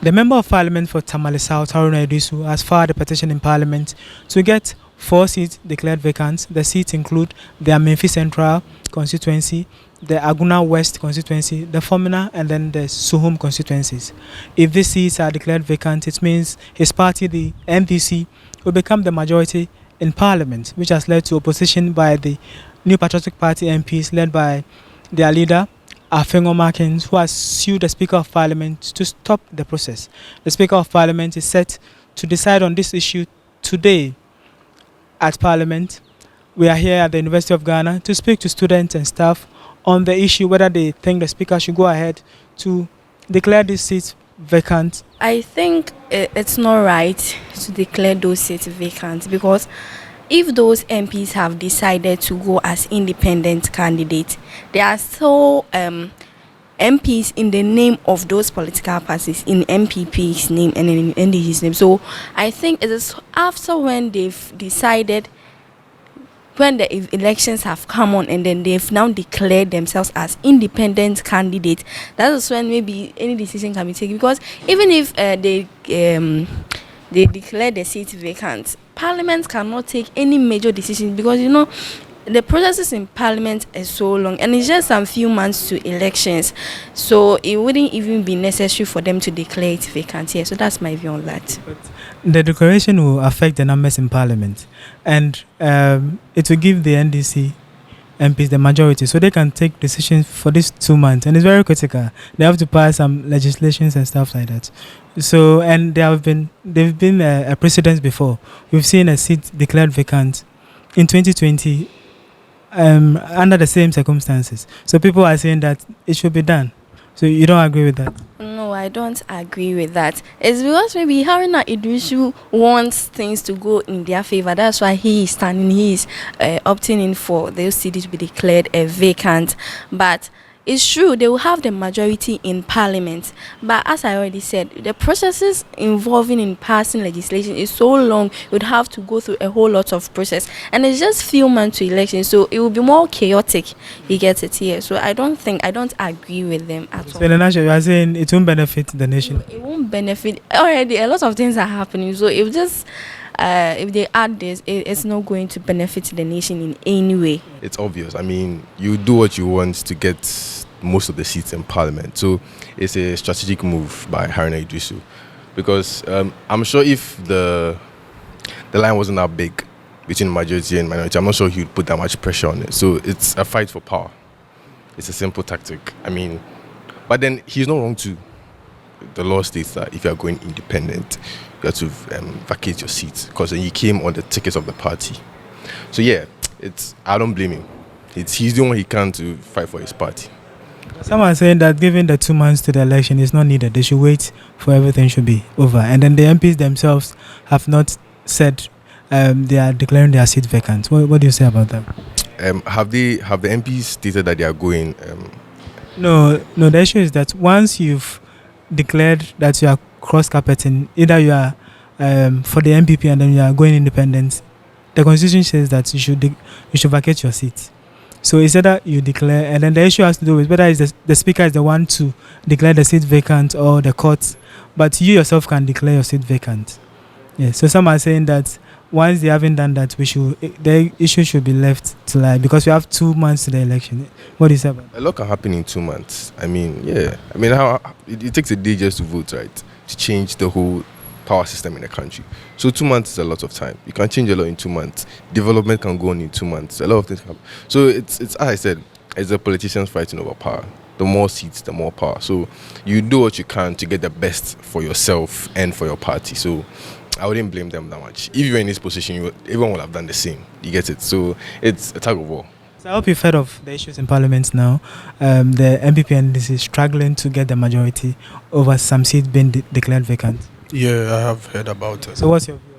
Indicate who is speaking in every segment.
Speaker 1: The Member of Parliament for Tamale South, Haruna Idisu, has filed a petition in Parliament to get 4 seats declared vacant. The seats include the Amenfi Central constituency, the Aguna West constituency, the Fomina, and then the Suhum constituencies. If these seats are declared vacant, it means his party, the MDC, will become the majority in Parliament, which has led to opposition by the New Patriotic Party MPs led by their leader, Afengo Markins, who has sued the Speaker of Parliament to stop the process. The Speaker of Parliament is set to decide on this issue today at Parliament. We are here at the University of Ghana to speak to students and staff on the issue whether they think the Speaker should go ahead to declare these seats vacant.
Speaker 2: I think it's not right to declare those seats vacant, because if those MPs have decided to go as independent candidates, they are still MPs in the name of those political parties, in MPP's name and in NDC's name. So I think it is after when they've decided, when the elections have come on and then they've now declared themselves as independent candidates, that is when maybe any decision can be taken. Because even if they declare the seat vacant, Parliament cannot take any major decisions, because the processes in Parliament are so long and it's just some few months to elections, so it wouldn't even be necessary for them to declare it vacant here. So that's my view on that.
Speaker 1: But the declaration will affect the numbers in Parliament, and it will give the NDC MPs the majority, so they can take decisions for these 2 months, and it's very critical. They have to pass some legislations and stuff like that. So, and they've been a precedent before. We've seen a seat declared vacant in 2020 under the same circumstances. So people are saying that it should be done. So you don't agree with that?
Speaker 2: No, I don't agree with that. It's because maybe Haruna Idrisu wants things to go in their favor. That's why he is opting in for those cities to be declared vacant. But it's true, they will have the majority in Parliament. But as I already said, the processes involving in passing legislation is so long. You would have to go through a whole lot of process. And it's just few months to election, so it will be more chaotic. You get it here. So I don't agree with them at all.
Speaker 1: So in a nutshell, you are saying it won't benefit the nation?
Speaker 2: It won't benefit. Already, a lot of things are happening. So if they add this, it's not going to benefit the nation in any way.
Speaker 3: It's obvious. I mean, you do what you want to get most of the seats in Parliament. So it's a strategic move by Haruna Idisu, because I'm sure if the line wasn't that big between majority and minority, I'm not sure he would put that much pressure on it. So it's a fight for power. It's a simple tactic. I mean, but then he's not wrong too. The law states that if you are going independent, you have to vacate your seat, because then you came on the tickets of the party. So yeah, I don't blame him. He's doing what he can to fight for his party.
Speaker 1: Some are saying that given the 2 months to the election is not needed. They should wait for everything should be over. And then the MPs themselves have not said they are declaring their seat vacant. What do you say about that?
Speaker 3: Have the MPs stated that they are going?
Speaker 1: No. The issue is that once you've declared that you are cross-carpeting, either you are for the MPP and then you are going independent, the Constitution says that you should vacate your seat. So it's either you declare, and then the issue has to do with whether the Speaker is the one to declare the seat vacant or the courts, but you yourself can declare your seat vacant. Yeah. So some are saying that once they haven't done that, the issue should be left to lie, because we have 2 months to the election. What do you say about that?
Speaker 3: A lot can happen in 2 months. I mean, yeah. I mean, how it takes a day just to vote, right? To change the whole power system in the country. So 2 months is a lot of time. You can change a lot in 2 months. Development can go on in 2 months. A lot of things can happen. So it's as I said, it's the politicians fighting over power. The more seats, the more power. So you do what you can to get the best for yourself and for your party. So I wouldn't blame them that much. If you're in this position, everyone will have done the same. You get it? So it's a tug of war.
Speaker 1: So I hope you've heard of the issues in Parliament now. The MPP and this is struggling to get the majority over some seats being declared vacant.
Speaker 4: Yeah, I have heard about it.
Speaker 1: So what's your view?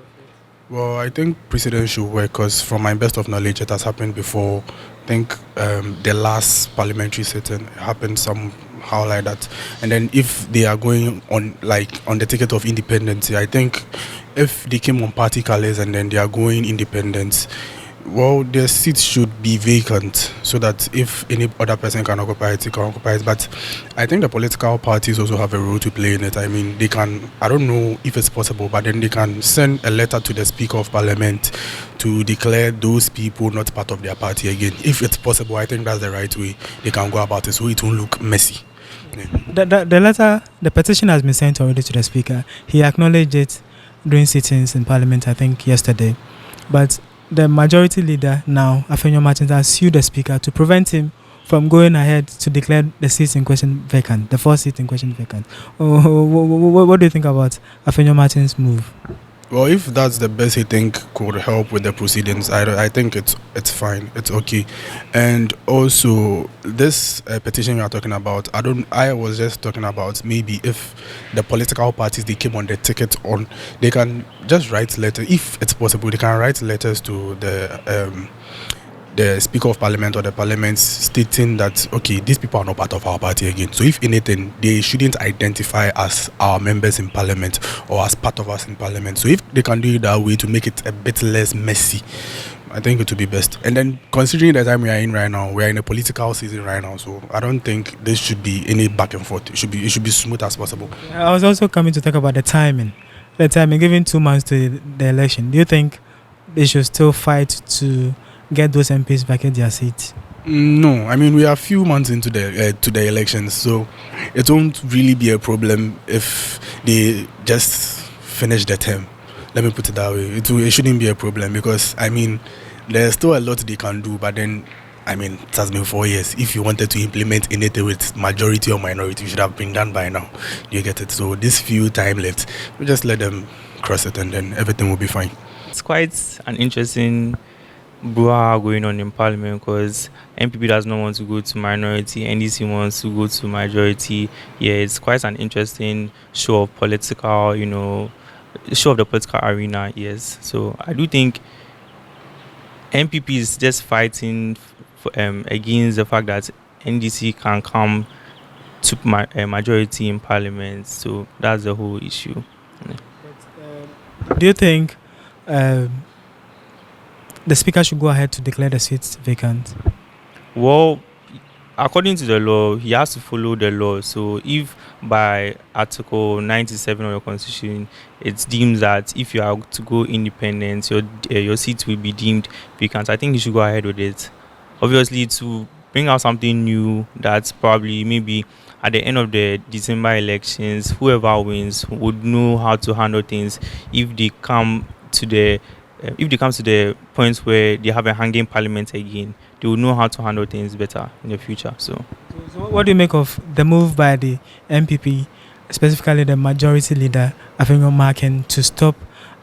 Speaker 4: Well, I think Precedent should work, because from my best of knowledge, it has happened before. I think the last parliamentary sitting happened somehow like that. And then if they are going on the ticket of independence, I think if they came on party colors and then they are going independent, Well, the seats should be vacant so that if any other person can occupy it, he can occupy it. But I think the political parties also have a role to play in it. I mean, they can, I don't know if it's possible, but then they can send a letter to the Speaker of Parliament to declare those people not part of their party again. If it's possible, I think that's the right way they can go about it, so it won't look messy.
Speaker 1: The letter, the petition has been sent already to the Speaker. He acknowledged it during sittings in Parliament, I think, yesterday. But the majority leader now, Afenyo Martins, has sued the Speaker to prevent him from going ahead to declare the seats in question vacant, the 4 seats in question vacant. What do you think about Afenyo Martins' move?
Speaker 4: Well, if that's the best he think could help with the proceedings, I think it's fine, it's okay. And also, this petition you are talking about, I was just talking about maybe if the political parties they came on the ticket on, they can just write letters. If it's possible, they can write letters to the Speaker of Parliament or the Parliament stating that, okay, these people are not part of our party again. So if anything, they shouldn't identify as our members in Parliament or as part of us in Parliament. So if they can do it that way to make it a bit less messy, I think it would be best. And then considering the time we are in right now, we are in a political season right now, so I don't think there should be any back and forth. It should be smooth as possible.
Speaker 1: I was also coming to talk about the timing. The timing, given 2 months to the election, do you think they should still fight to get those MPs vacate their seats?
Speaker 4: No, I mean we are a few months into the elections, so it won't really be a problem if they just finish the term. Let me put it that way. It shouldn't be a problem because I mean there's still a lot they can do, but then I mean it has been 4 years. If you wanted to implement anything with majority or minority, you should have been done by now. You get it? So this few time left, we just let them cross it and then everything will be fine.
Speaker 5: It's quite an interesting brouhaha going on in Parliament because MPP does not want to go to minority, NDC wants to go to majority. Yeah, it's quite an interesting show of political, show of the political arena, yes. So I do think MPP is just fighting against the fact that NDC can come to majority in Parliament. So that's the whole issue.
Speaker 1: Do you think the Speaker should go ahead to declare the seats vacant?
Speaker 5: Well, according to the law, he has to follow the law. So if by Article 97 of the Constitution, it's deemed that if you are to go independent, your seat will be deemed vacant, I think he should go ahead with it. Obviously, to bring out something new that's probably maybe at the end of the December elections, whoever wins would know how to handle things if they come to the point where they have a hanging parliament again. They will know how to handle things better in the future. So
Speaker 1: what do you make of the move by the MPP, specifically the majority leader, Afenyo Markin, to stop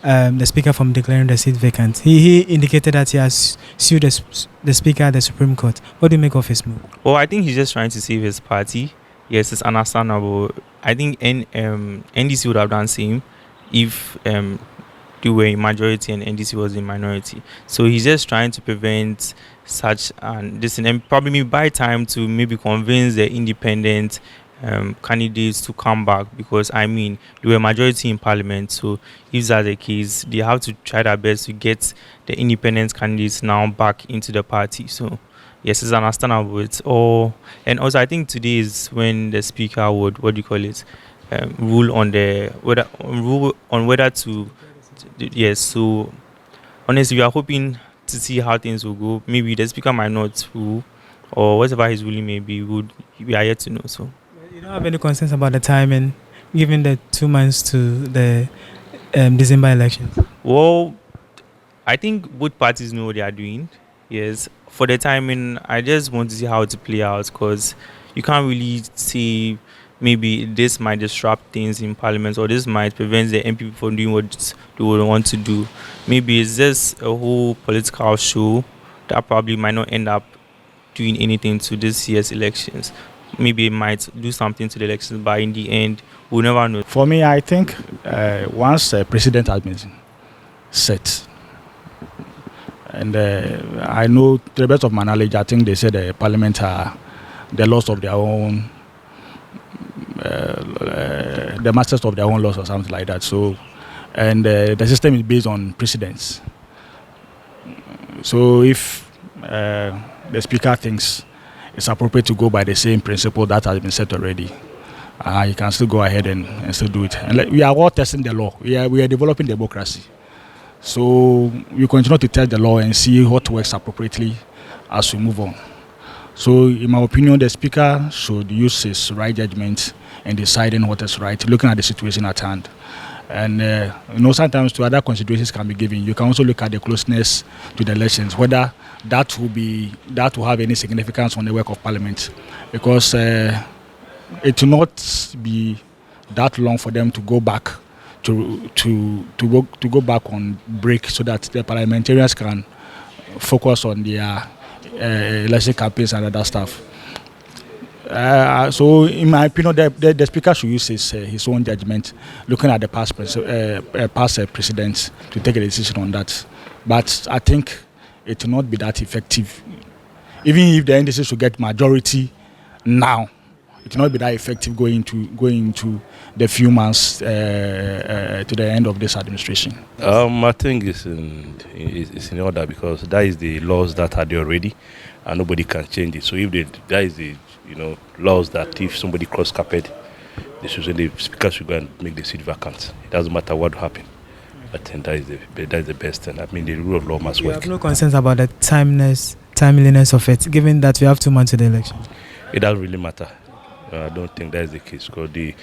Speaker 1: the Speaker from declaring the seat vacant? He indicated that he has sued the Speaker at the Supreme Court. What do you make of his move?
Speaker 5: Well, I think he's just trying to save his party. Yes, it's understandable. I think NDC would have done same if they were in majority and NDC was in minority. So he's just trying to prevent such this and probably buy time to maybe convince the independent candidates to come back, because I mean they were majority in Parliament. So if that's the case, they have to try their best to get the independent candidates now back into the party. So yes, it's understandable. It's all, and also I think today is when the Speaker would rule on whether to. Yes, so honestly, we are hoping to see how things will go. Maybe the Speaker might not rule, or whatever his ruling may be. We are yet to know. So
Speaker 1: you don't have any concerns about the timing, given the 2 months to the December elections?
Speaker 5: Well, I think both parties know what they are doing. Yes, for the timing, I just want to see how it play out, because you can't really see. Maybe this might disrupt things in Parliament, or this might prevent the MPP from doing what they would want to do. Maybe it's just a whole political show that probably might not end up doing anything to this year's elections. Maybe it might do something to the elections, but in the end, we'll never know.
Speaker 6: For me, I think once a precedent has been set, and I know, to the best of my knowledge, I think they said the Parliament are the laws of their own, the masters of their own laws or something like that. So, and the system is based on precedents. So if the Speaker thinks it's appropriate to go by the same principle that has been set already, you can still go ahead and still do it. And we are all testing the law. We are developing democracy. So we continue to test the law and see what works appropriately as we move on. So in my opinion, the Speaker should use his right judgment in deciding what is right, looking at the situation at hand. And sometimes to other considerations can be given. You can also look at the closeness to the elections, whether that will have any significance on the work of Parliament, because it will not be that long for them to go back to go back on break, so that the parliamentarians can focus on their election campaigns and other stuff. So, in my opinion, the Speaker should use his own judgment, looking at the past precedents, to take a decision on that. But I think it will not be that effective. Even if the NDC should get majority now, it will not be that effective going into the few months to the end of this administration.
Speaker 7: I think it's in order, because that is the laws that are there already, and nobody can change it. So if that is the laws that if somebody cross carpet, the Speaker should go and make the seat vacant. It doesn't matter what will happen. I think that is the best thing. I mean, the rule of law must work.
Speaker 1: You have no concerns about the timeliness of it, given that we have 2 months to the election?
Speaker 7: It doesn't really matter. I don't think that is the case, because they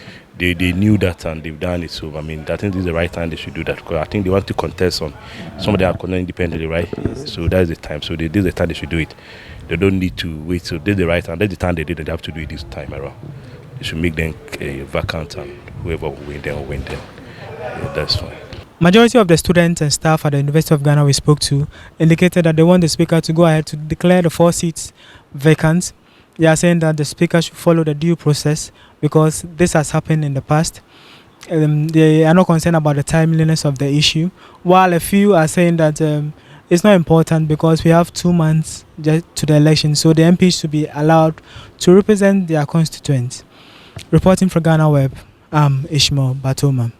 Speaker 7: knew that and they've done it. So I mean, I think this is the right time they should do that, because I think they want to contest on somebody are contesting independently, right? So that is the time. So this is the time they should do it. They don't need to wait. So this is the right time. That's the time they did it. They have to do it this time around. They should make them vacant, and whoever will win them will win them. Yeah, that's fine.
Speaker 1: Majority of the students and staff at the University of Ghana we spoke to indicated that they want the Speaker to go ahead to declare the 4 seats vacant. They are saying that the Speaker should follow the due process, because this has happened in the past. They are not concerned about the timeliness of the issue, while a few are saying that it's not important because we have 2 months to the election, so the MPs should be allowed to represent their constituents. Reporting for GhanaWeb, I'm Ishmael Batoma.